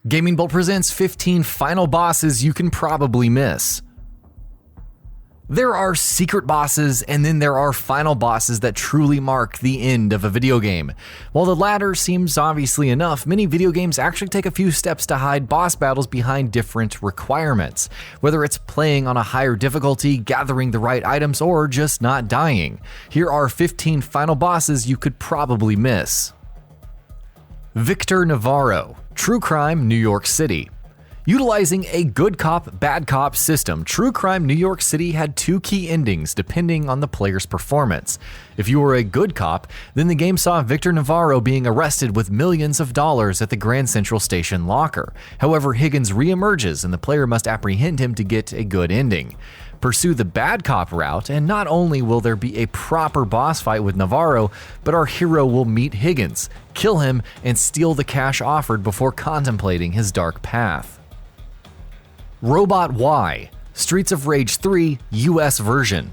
GamingBolt presents 15 final bosses you can probably miss. There are secret bosses, and then there are final bosses that truly mark the end of a video game. While the latter seems obviously enough, many video games actually take a few steps to hide boss battles behind different requirements, whether it's playing on a higher difficulty, gathering the right items, or just not dying. Here are 15 final bosses you could probably miss. Victor Navarro, True Crime New York City. Utilizing a good cop, bad cop system, True Crime New York City had two key endings depending on the player's performance. If you were a good cop, then the game saw Victor Navarro being arrested with millions of dollars at the Grand Central Station locker. However, Higgins reemerges and the player must apprehend him to get a good ending. Pursue the bad cop route, and not only will there be a proper boss fight with Navarro, but our hero will meet Higgins, kill him, and steal the cash offered before contemplating his dark path. Robot Y, Streets of Rage 3 US version.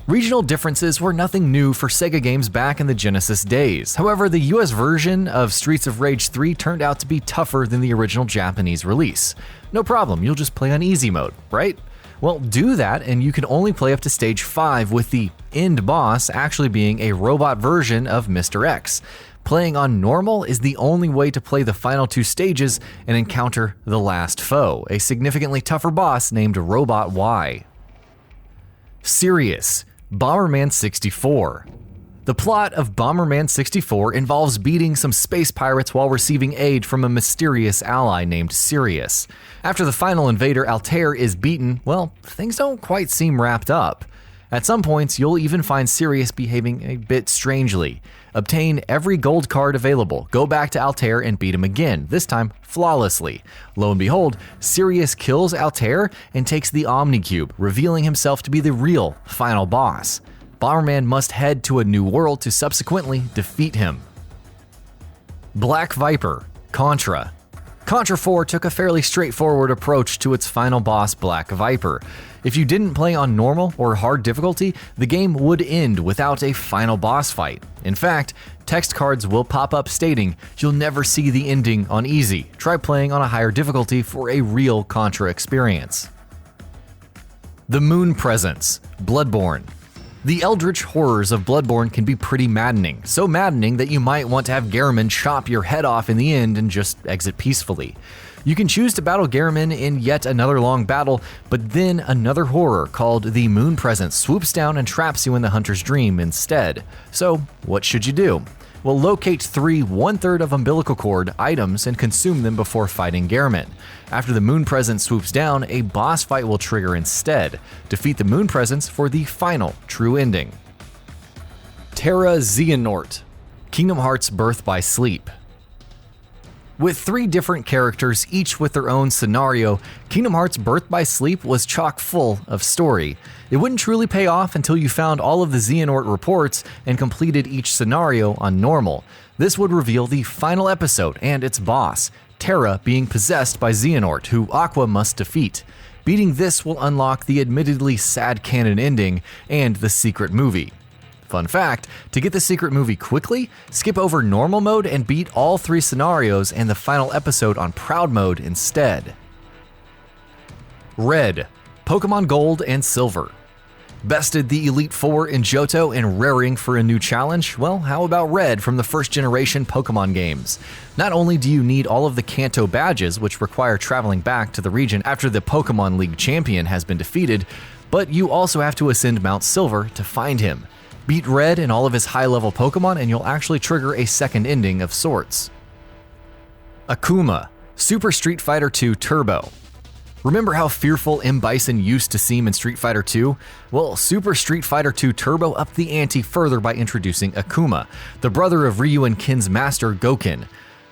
Regional differences were nothing new for Sega games back in the Genesis days. However, the US version of Streets of Rage 3 turned out to be tougher than the original Japanese release. No problem, you'll just play on easy mode, right? Well, do that and you can only play up to stage 5 with the end boss actually being a robot version of Mr. X. Playing on normal is the only way to play the final two stages and encounter the last foe, a significantly tougher boss named Robot Y. Sirius, Bomberman 64. The plot of Bomberman 64 involves beating some space pirates while receiving aid from a mysterious ally named Sirius. After the final invader Altair is beaten, well, things don't quite seem wrapped up. At some points, you'll even find Sirius behaving a bit strangely. Obtain every gold card available, go back to Altair and beat him again, this time flawlessly. Lo and behold, Sirius kills Altair and takes the Omnicube, revealing himself to be the real final boss. Bomberman must head to a new world to subsequently defeat him. Black Viper, Contra. Contra 4 took a fairly straightforward approach to its final boss, Black Viper. If you didn't play on normal or hard difficulty, the game would end without a final boss fight. In fact, text cards will pop up stating, "You'll never see the ending on easy. Try playing on a higher difficulty for a real Contra experience." The Moon Presence, Bloodborne. The eldritch horrors of Bloodborne can be pretty maddening, so maddening that you might want to have Gehrman chop your head off in the end and just exit peacefully. You can choose to battle Gehrman in yet another long battle, but then another horror called the Moon Presence swoops down and traps you in the Hunter's Dream instead. So, what should you do? Well, locate 3 1/3 of umbilical cord items and consume them before fighting Gehrman. After the Moon Presence swoops down, a boss fight will trigger instead. Defeat the Moon Presence for the final true ending. Terra Xehanort, Kingdom Hearts Birth by Sleep. With 3 different characters, each with their own scenario, Kingdom Hearts Birth by Sleep was chock full of story. It wouldn't truly pay off until you found all of the Xehanort reports and completed each scenario on normal. This would reveal the final episode and its boss, Terra being possessed by Xehanort, who Aqua must defeat. Beating this will unlock the admittedly sad canon ending and the secret movie. Fun fact, to get the secret movie quickly, skip over normal mode and beat all 3 scenarios and the final episode on proud mode instead. Red, Pokemon Gold and Silver. Bested the Elite Four in Johto and raring for a new challenge? Well, how about Red from the first generation Pokemon games? Not only do you need all of the Kanto badges, which require traveling back to the region after the Pokemon League champion has been defeated, but you also have to ascend Mount Silver to find him. Beat Red and all of his high-level Pokemon and you'll actually trigger a second ending of sorts. Akuma, Super Street Fighter 2 Turbo. Remember how fearful M. Bison used to seem in Street Fighter 2? Well, Super Street Fighter 2 Turbo upped the ante further by introducing Akuma, the brother of Ryu and Ken's master Gouken.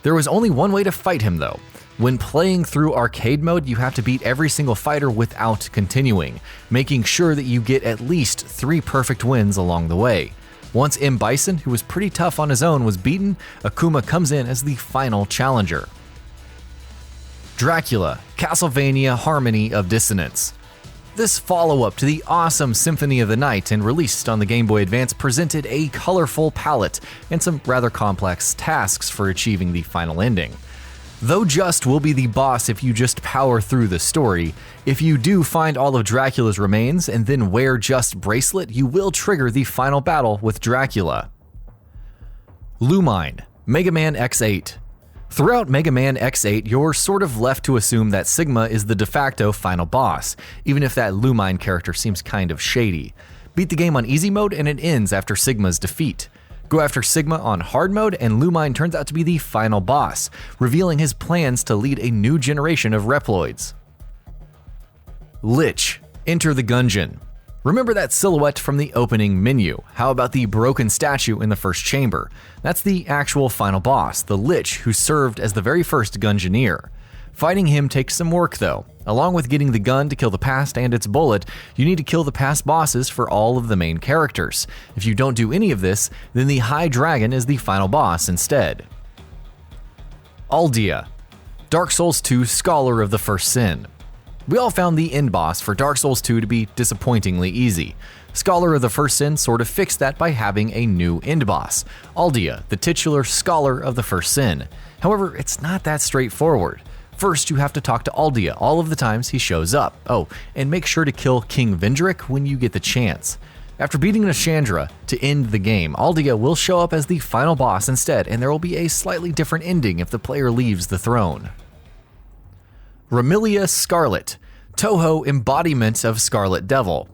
There was only one way to fight him though. When playing through arcade mode, you have to beat every single fighter without continuing, making sure that you get at least 3 perfect wins along the way. Once M. Bison, who was pretty tough on his own, was beaten, Akuma comes in as the final challenger. Dracula, Castlevania Harmony of Dissonance. This follow-up to the awesome Symphony of the Night and released on the Game Boy Advance presented a colorful palette and some rather complex tasks for achieving the final ending. Though Just will be the boss if you just power through the story, if you do find all of Dracula's remains and then wear Just bracelet, you will trigger the final battle with Dracula. Lumine, Mega Man X8. Throughout Mega Man X8, you're sort of left to assume that Sigma is the de facto final boss, even if that Lumine character seems kind of shady. Beat the game on easy mode and it ends after Sigma's defeat. Go after Sigma on hard mode and Lumine turns out to be the final boss, revealing his plans to lead a new generation of Reploids. Lich, Enter the Gungeon. Remember that silhouette from the opening menu? How about the broken statue in the first chamber? That's the actual final boss, the Lich, who served as the very first Gungeoneer. Fighting him takes some work though. Along with getting the gun to kill the past and its bullet, you need to kill the past bosses for all of the main characters. If you don't do any of this, then the High Dragon is the final boss instead. Aldea, Dark Souls 2 Scholar of the First Sin. We all found the end boss for Dark Souls 2 to be disappointingly easy. Scholar of the First Sin sort of fixed that by having a new end boss, Aldea, the titular Scholar of the First Sin. However, it's not that straightforward. First, you have to talk to Aldea all of the times he shows up. Oh, and make sure to kill King Vendrick when you get the chance. After beating Nashandra to end the game, Aldea will show up as the final boss instead, and there will be a slightly different ending if the player leaves the throne. Remilia Scarlet, Toho embodiment of Scarlet Devil.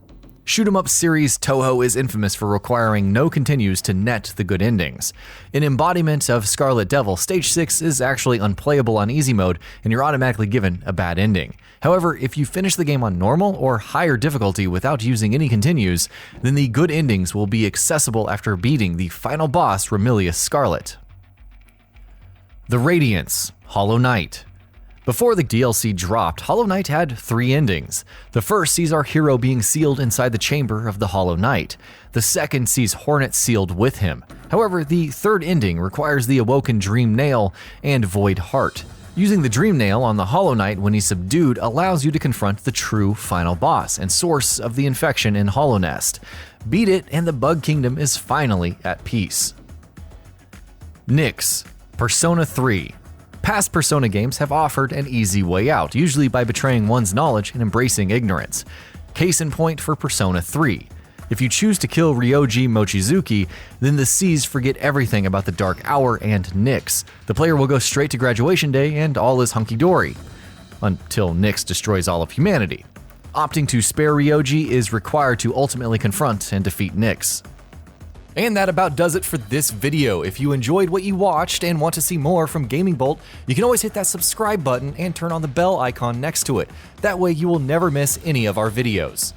Shoot 'em up series Toho is infamous for requiring no continues to net the good endings. In embodiment of Scarlet Devil, Stage 6 is actually unplayable on easy mode and you're automatically given a bad ending. However, if you finish the game on normal or higher difficulty without using any continues, then the good endings will be accessible after beating the final boss Remilia Scarlet. The Radiance, Hollow Knight. Before the DLC dropped, Hollow Knight had 3 endings. The first sees our hero being sealed inside the chamber of the Hollow Knight. The second sees Hornet sealed with him. However, the third ending requires the awoken Dream Nail and Void Heart. Using the Dream Nail on the Hollow Knight when he's subdued allows you to confront the true final boss and source of the infection in Hollow Nest. Beat it and the Bug Kingdom is finally at peace. Nyx, Persona 3. Past Persona games have offered an easy way out, usually by betraying one's knowledge and embracing ignorance. Case in point for Persona 3. If you choose to kill Ryoji Mochizuki, then the Seas forget everything about the Dark Hour and Nyx. The player will go straight to graduation day and all is hunky-dory. Until Nyx destroys all of humanity. Opting to spare Ryoji is required to ultimately confront and defeat Nyx. And that about does it for this video. If you enjoyed what you watched and want to see more from GamingBolt, you can always hit that subscribe button and turn on the bell icon next to it. That way you will never miss any of our videos.